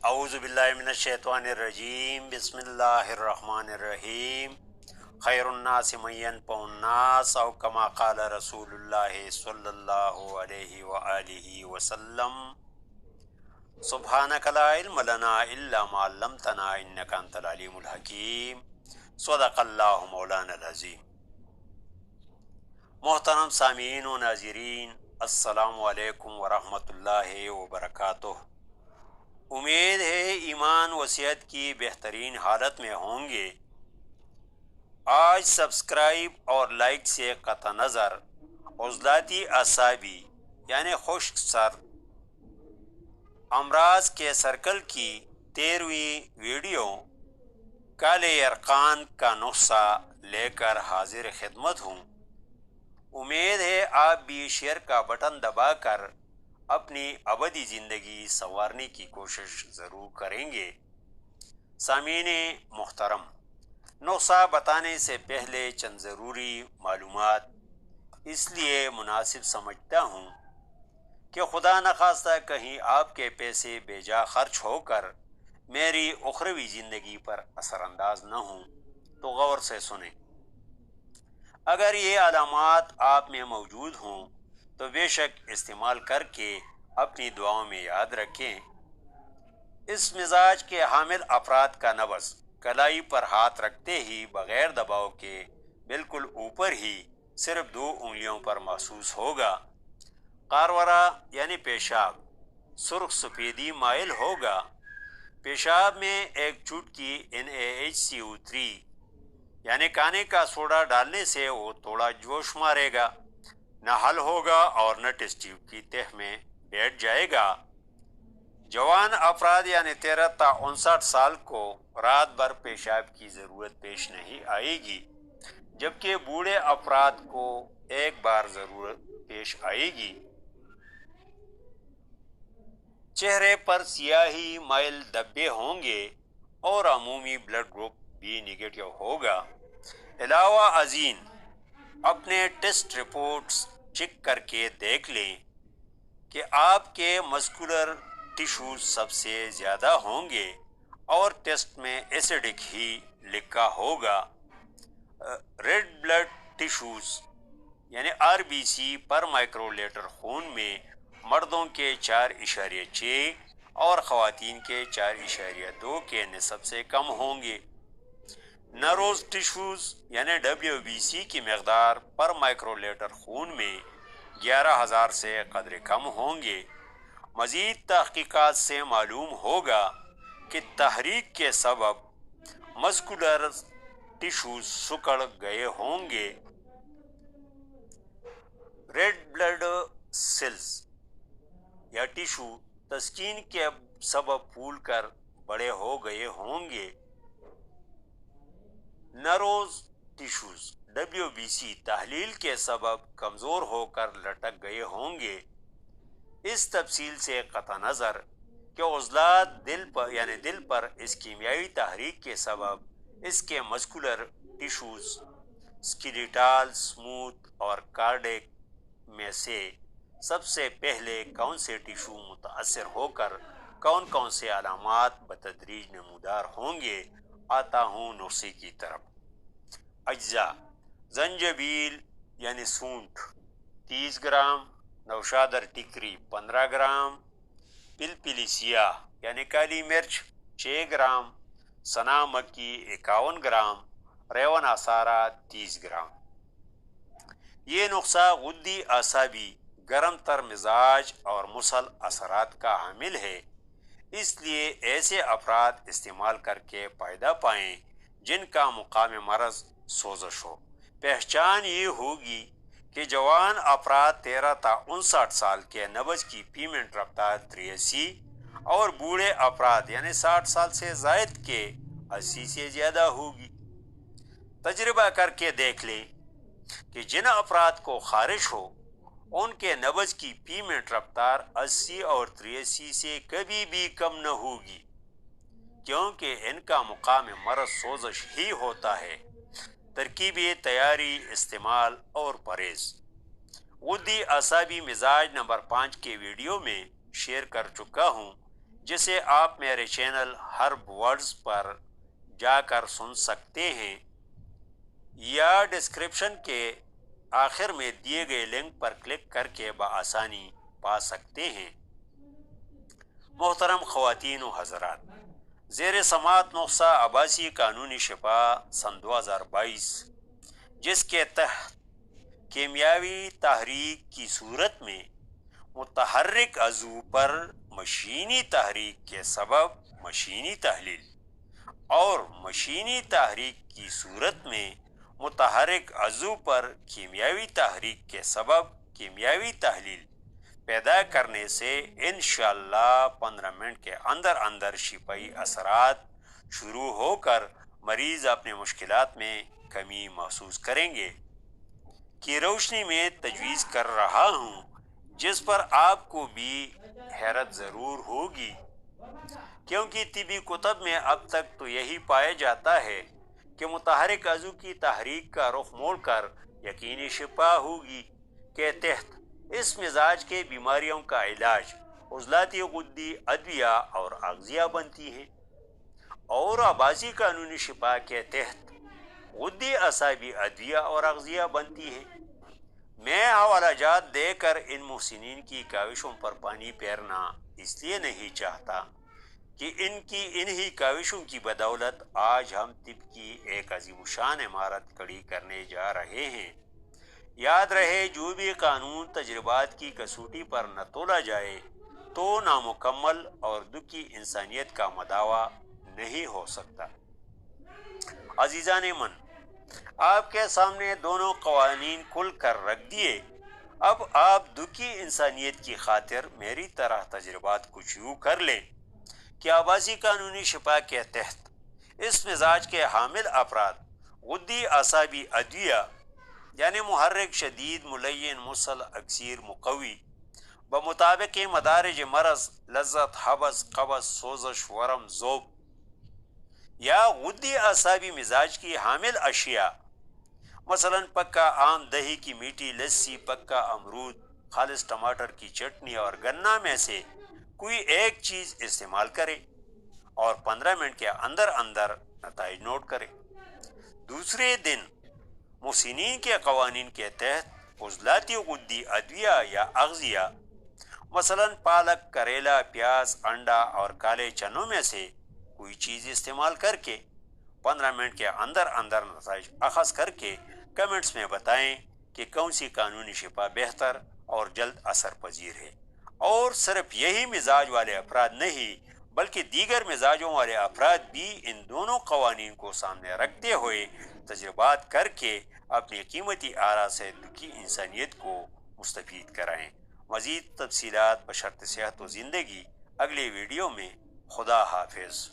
اعوذ باللہ من الشیطان الرجیم بسم اللہ الرحمن الرحیم خیر الناس من ينفع الناس او کما قال رسول اللہ صلی اللہ علیہ وآلہ وسلم سبحانک لا علم لنا الا ما علمتنا انک انت العلیم الحکیم صدق اللہ مولانا العظیم۔ محترم سامعین و ناظرین، السلام علیکم ورحمۃ اللہ وبرکاتہ۔ امید ہے ایمان و صحت کی بہترین حالت میں ہوں گے۔ آج سبسکرائب اور لائک سے قطع نظر عضلاتی اعصابی یعنی خشک سر امراض کے سرکل کی 13ویں ویڈیو کالے یرقان کا نسخہ لے کر حاضر خدمت ہوں۔ امید ہے آپ بھی شیئر کا بٹن دبا کر اپنی ابدی زندگی سنوارنے کی کوشش ضرور کریں گے۔ سامعین محترم، نسخہ بتانے سے پہلے چند ضروری معلومات اس لیے مناسب سمجھتا ہوں کہ خدا نخواستہ کہیں آپ کے پیسے بے جا خرچ ہو کر میری اخروی زندگی پر اثر انداز نہ ہوں، تو غور سے سنیں۔ اگر یہ علامات آپ میں موجود ہوں تو بے شک استعمال کر کے اپنی دعاؤں میں یاد رکھیں۔ اس مزاج کے حامل افراد کا نبض کلائی پر ہاتھ رکھتے ہی بغیر دباؤ کے بالکل اوپر ہی صرف 2 انگلیوں پر محسوس ہوگا۔ قارورہ یعنی پیشاب سرخ سفیدی مائل ہوگا۔ پیشاب میں ایک چٹکی NaHCO3 یعنی کانے کا سوڈا ڈالنے سے وہ تھوڑا جوش مارے گا، نہ حل ہوگا اور نہ ٹیسٹ ٹیوب کی تہ میں بیٹھ جائے گا۔ جوان افراد یعنی 13 تا 59 سال کو رات بھر پیشاب کی ضرورت پیش نہیں آئے گی، جبکہ بوڑھے افراد کو ایک بار ضرورت پیش آئے گی۔ چہرے پر سیاہی مائل دھبے ہوں گے اور عمومی بلڈ گروپ بھی نگیٹو ہوگا۔ علاوہ ازیں اپنے ٹیسٹ رپورٹس چیک کر کے دیکھ لیں کہ آپ کے مسکولر ٹیشوز سب سے زیادہ ہوں گے اور ٹیسٹ میں ایسیڈک ہی لکھا ہوگا۔ ریڈ بلڈ ٹیشوز یعنی RBC پر مائکرو لیٹر خون میں مردوں کے 4.6 اور خواتین کے 4.2 کے نسب سے کم ہوں گے۔ نروز ٹیشوز یعنی WBC کی مقدار پر مائکرو لیٹر خون میں 11,000 سے قدر کم ہوں گے۔ مزید تحقیقات سے معلوم ہوگا کہ تحریک کے سبب مسکولر ٹیشوز سکڑ گئے ہوں گے۔ ریڈ بلڈ سیلز یا ٹیشو تسکین کے سبب پھول کر بڑے ہو گئے ہوں گے۔ نروز ٹیشوز WBC تحلیل کے سبب کمزور ہو کر لٹک گئے ہوں گے۔ اس تفصیل سے قطع نظر کہ عضلات دل پر اس کیمیائی تحریک کے سبب اس کے مسکولر ٹیشوز اسکیلیٹال، اسموتھ اور کارڈیک میں سے سب سے پہلے کون سے ٹیشو متاثر ہو کر کون سے علامات بتدریج نمودار ہوں گے۔ آتا ہوں نسخے کی طرف۔ اجزاء: زنجبیل یعنی سونٹھ 30 گرام، نوشادر ٹکری 15 گرام، پلپلی سیاہ یعنی کالی مرچ 6 گرام، سنا مکی 51 گرام، ریون آسارا 30 گرام۔ یہ نسخہ غدی اعصابی، گرم تر مزاج اور مسل اثرات کا حامل ہے، اس لیے ایسے افراد استعمال کر کے فائدہ پائیں جن کا مقام مرض سوزش ہو۔ پہچان یہ ہوگی کہ جوان افراد 13 تا 59 سال کے نبض کی پیمنٹ رفتار 83 اور بوڑھے افراد یعنی 60 سال سے زائد کے 80 سے زیادہ ہوگی۔ تجربہ کر کے دیکھ لیں کہ جن افراد کو خارش ہو ان کے نبض کی پیمنٹ رفتار 80 اور 83 سے کبھی بھی کم نہ ہوگی، کیونکہ ان کا مقام مرض سوزش ہی ہوتا ہے۔ ترکیبیں تیاری، استعمال اور پرہیز۔ غدی اعصابی مزاج نمبر 5 کے ویڈیو میں شیئر کر چکا ہوں جسے آپ میرے چینل ہرب ورڈز پر جا کر سن سکتے ہیں یا ڈسکرپشن کے آخر میں دیے گئے لنک پر کلک کر کے بآسانی پا سکتے ہیں۔ محترم خواتین و حضرات، زیر سماعت نسخہ آباسی قانونی شفا سن 2022 جس کے تحت کیمیاوی تحریک کی صورت میں متحرک عضو پر مشینی تحریک کے سبب مشینی تحلیل اور مشینی تحریک کی صورت میں متحرک عضو پر کیمیاوی تحریک کے سبب کیمیاوی تحلیل پیدا کرنے سے انشاءاللہ 15 منٹ کے اندر اندر شفائی اثرات شروع ہو کر مریض اپنے مشکلات میں کمی محسوس کریں گے کی روشنی میں تجویز کر رہا ہوں، جس پر آپ کو بھی حیرت ضرور ہوگی، کیونکہ طبی کتب میں اب تک تو یہی پایا جاتا ہے کہ متحرک عضو کی تحریک کا رخ موڑ کر یقینی شفا ہوگی کے تحت اس مزاج کے بیماریوں کا علاج عضلاتی غدی ادویہ اور اغذیہ بنتی ہیں، اور آبازی قانونی شفا کے تحت غدی اعصابی ادویہ اور اغذیہ بنتی ہیں۔ میں حوالہ جات دے کر ان محسنین کی کاوشوں پر پانی پھیرنا اس لیے نہیں چاہتا کہ انہی کاوشوں کی بدولت آج ہم طب کی ایک عظیم الشان عمارت کھڑی کرنے جا رہے ہیں۔ یاد رہے، جو بھی قانون تجربات کی کسوٹی پر نہ تولا جائے تو نامکمل اور دکھی انسانیت کا مداوع نہیں ہو سکتا۔ عزیزان من، آپ کے سامنے دونوں قوانین کھل کر رکھ دیے۔ اب آپ دکھی انسانیت کی خاطر میری طرح تجربات کچھ یوں کر لیں کہ آبازی قانونی شفا کے تحت اس مزاج کے حامل افراد غدی اعصابی ادویہ یعنی محرک، شدید، ملین، مسل، اکسیر، مقوی بمطابق مدارج مرض، لذت، حبس، قبض، سوزش، ورم، ذوب یا غدی اعصابی مزاج کی حامل اشیاء مثلا پکا آم، دہی کی میٹھی لسی، پکا امرود، خالص ٹماٹر کی چٹنی اور گنا میں سے کوئی ایک چیز استعمال کرے اور 15 منٹ کے اندر اندر نتائج نوٹ کرے۔ دوسرے دن محسنین کے قوانین کے تحت عضلاتی غدی ادویہ یا اغذیہ مثلا پالک، کریلا، پیاز، انڈا اور کالے چنوں میں سے کوئی چیز استعمال کر کے 15 منٹ کے اندر اندر نتائج اخذ کر کے کمنٹس میں بتائیں کہ کون سی قانونی شفا بہتر اور جلد اثر پذیر ہے۔ اور صرف یہی مزاج والے افراد نہیں بلکہ دیگر مزاجوں والے افراد بھی ان دونوں قوانین کو سامنے رکھتے ہوئے تجربات کر کے اپنی قیمتی آراء سے دکھی انسانیت کو مستفید کرائیں۔ مزید تفصیلات بشرط صحت و زندگی اگلے ویڈیو میں۔ خدا حافظ۔